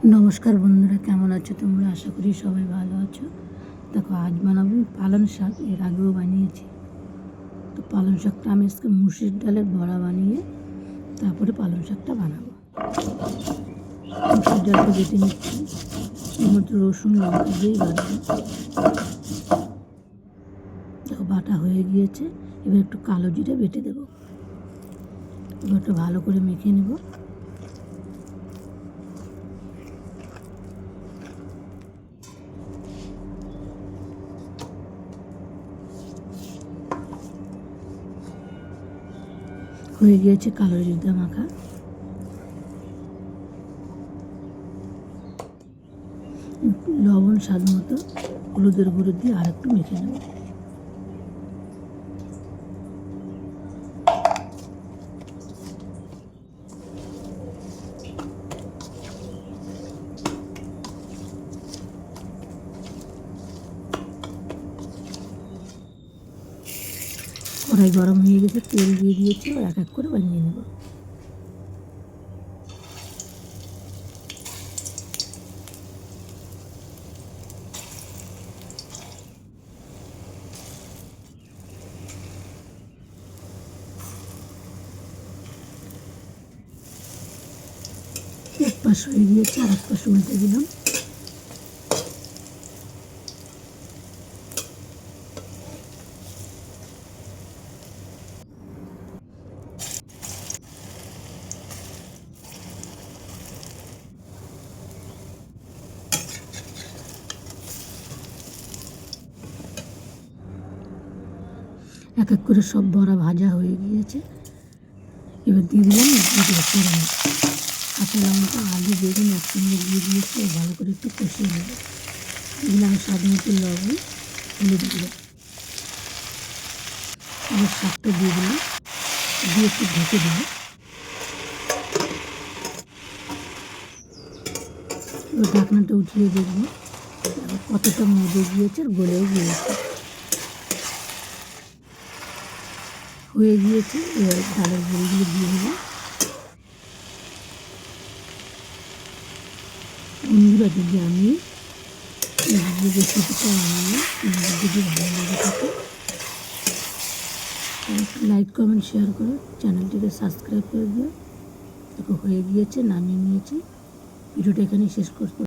নমস্কার বন্ধুরা, কেমন আছো তোমরা? আশা করি সবাই ভালো আছো। দেখো, আজ বানাবো পালং শাক। এর আগেও বানিয়েছি। তো পালং শাকটা আমি আজকে মুসুর ডালের বড়া বানিয়ে তারপরে পালং শাকটা বানাবো। মুসুর ডালটা বেটে নিচ্ছি, এর মধ্যে রসুন লঙ্কা দিয়েই বাটবো। দেখো, বাটা হয়ে গিয়েছে। এবার একটু কালো জিরে বেটে দেবো। এবার একটু ভালো করে মেখে নেব। হয়ে গিয়েছে কালো জিরে মাখা। লবণ স্বাদ মতো, হলুদের গুঁড়ো দিয়ে আর একটু মেখে নেব। কড়াই গরম হয়ে গেছে, তেল দিয়ে দিয়েছি। এক এক করে বানিয়ে নেব। এক পাশ হয়ে গিয়েছে, আর এক পাশ উল্টে দিলাম। এক এক করে সব বড়া ভাজা হয়ে গিয়েছে। এবার দিয়ে দিলাম জিরে ফোড়ন। কাঁচা লঙ্কা, আলু, বেগুন একসঙ্গে দিয়ে দিয়েছি। ভালো করে একটু কষিয়ে নেব। দিলাম স্বাদ মতো লবণ, হলুদ গুঁড়ো। এবার শাকটা দিয়ে দিলাম, দিয়ে একটু ঢেকে দিলাম। এবার ঢাকনাটা উঠিয়ে দেখবো কতটা মজে গিয়েছে, আর গলেও গিয়েছে। হয়ে গিয়েছে। এবার ডালের বড়িগুলো দিয়ে দিলাম। বন্ধুরা, যদি আমি এই রেসিপিটা বানাই তোমাদের যদি ভালো লাগে থাকে লাইক, কমেন্ট, শেয়ার করো। চ্যানেলটিকে সাবস্ক্রাইব করে দিও। দেখো, হয়ে গিয়েছে, নামিয়ে নিয়েছি। ভিডিওটা এখানেই শেষ করতে